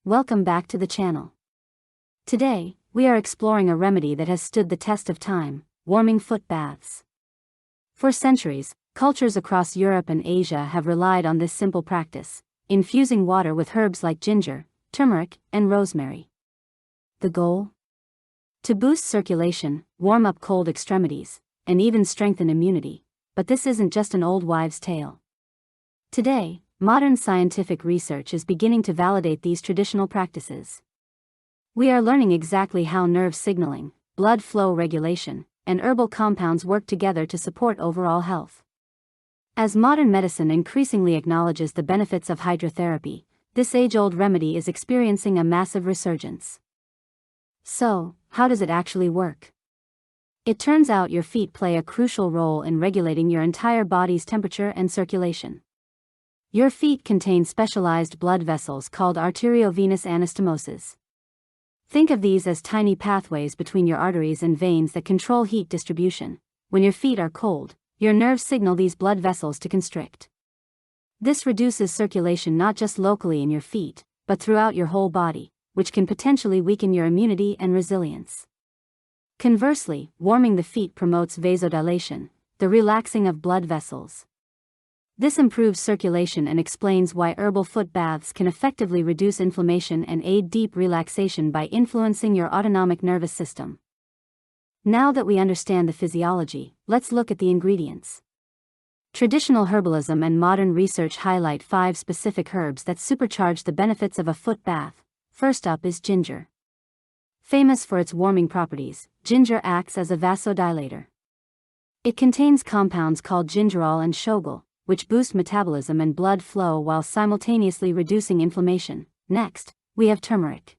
Welcome back to the channel. Today, we are exploring a remedy that has stood the test of time: warming foot baths. For centuries, cultures across Europe and Asia have relied on this simple practice, infusing water with herbs like ginger, turmeric, and rosemary. The goal? To boost circulation, warm up cold extremities, and even strengthen immunity. But this isn't just an old wives' tale. Today, modern scientific research is beginning to validate these traditional practices. We are learning exactly how nerve signaling, blood flow regulation, and herbal compounds work together to support overall health. As modern medicine increasingly acknowledges the benefits of hydrotherapy, this age-old remedy is experiencing a massive resurgence. So, how does it actually work? It turns out your feet play a crucial role in regulating your entire body's temperature and circulation. Your feet contain specialized blood vessels called arteriovenous anastomoses. Think of these as tiny pathways between your arteries and veins that control heat distribution. When your feet are cold, your nerves signal these blood vessels to constrict. This reduces circulation not just locally in your feet, but throughout your whole body, which can potentially weaken your immunity and resilience. Conversely, warming the feet promotes vasodilation, the relaxing of blood vessels. This improves circulation and explains why herbal foot baths can effectively reduce inflammation and aid deep relaxation by influencing your autonomic nervous system. Now that we understand the physiology, let's look at the ingredients. Traditional herbalism and modern research highlight 5 specific herbs that supercharge the benefits of a foot bath. First up is ginger. Famous for its warming properties, ginger acts as a vasodilator. It contains compounds called gingerol and shogal, which boost metabolism and blood flow while simultaneously reducing inflammation. Next, we have turmeric.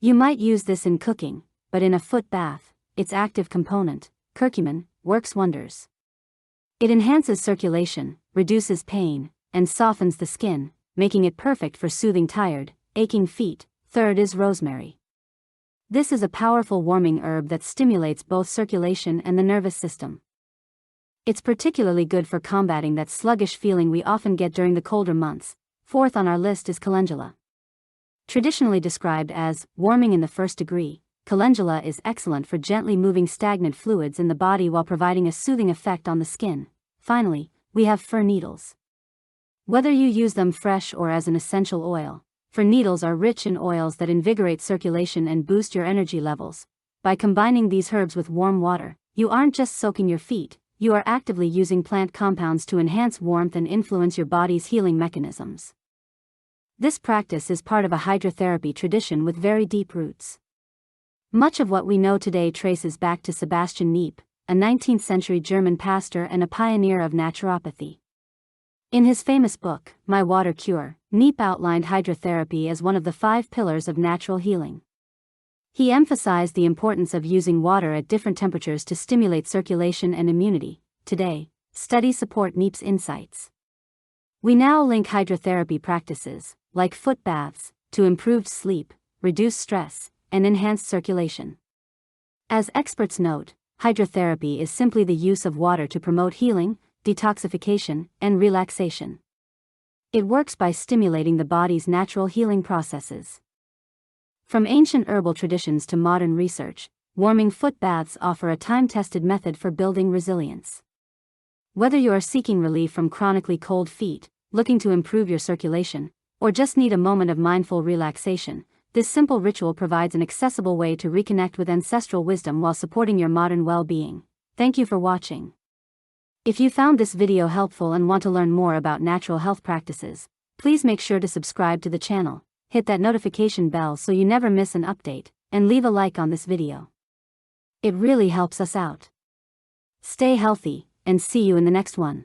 You might use this in cooking, but in a foot bath, its active component, curcumin, works wonders. It enhances circulation, reduces pain, and softens the skin, making it perfect for soothing tired, aching feet. Third is rosemary. This is a powerful warming herb that stimulates both circulation and the nervous system. It's particularly good for combating that sluggish feeling we often get during the colder months. Fourth on our list is calendula. Traditionally described as warming in the first degree, calendula is excellent for gently moving stagnant fluids in the body while providing a soothing effect on the skin. Finally, we have fir needles. Whether you use them fresh or as an essential oil, fir needles are rich in oils that invigorate circulation and boost your energy levels. By combining these herbs with warm water, you aren't just soaking your feet, you are actively using plant compounds to enhance warmth and influence your body's healing mechanisms. This practice is part of a hydrotherapy tradition with very deep roots. Much of what we know today traces back to Sebastian Kneipp, a 19th century German pastor and a pioneer of naturopathy. In his famous book, My Water Cure, Kneipp outlined hydrotherapy as one of the 5 pillars of natural healing. He emphasized the importance of using water at different temperatures to stimulate circulation and immunity. Today, studies support Kneipp's insights. We now link hydrotherapy practices, like foot baths, to improved sleep, reduced stress, and enhanced circulation. As experts note, hydrotherapy is simply the use of water to promote healing, detoxification, and relaxation. It works by stimulating the body's natural healing processes. From ancient herbal traditions to modern research, warming foot baths offer a time-tested method for building resilience. Whether you are seeking relief from chronically cold feet, looking to improve your circulation, or just need a moment of mindful relaxation, this simple ritual provides an accessible way to reconnect with ancestral wisdom while supporting your modern well-being. Thank you for watching. If you found this video helpful and want to learn more about natural health practices, please make sure to subscribe to the channel. Hit that notification bell so you never miss an update, and leave a like on this video. It really helps us out. Stay healthy, and see you in the next one.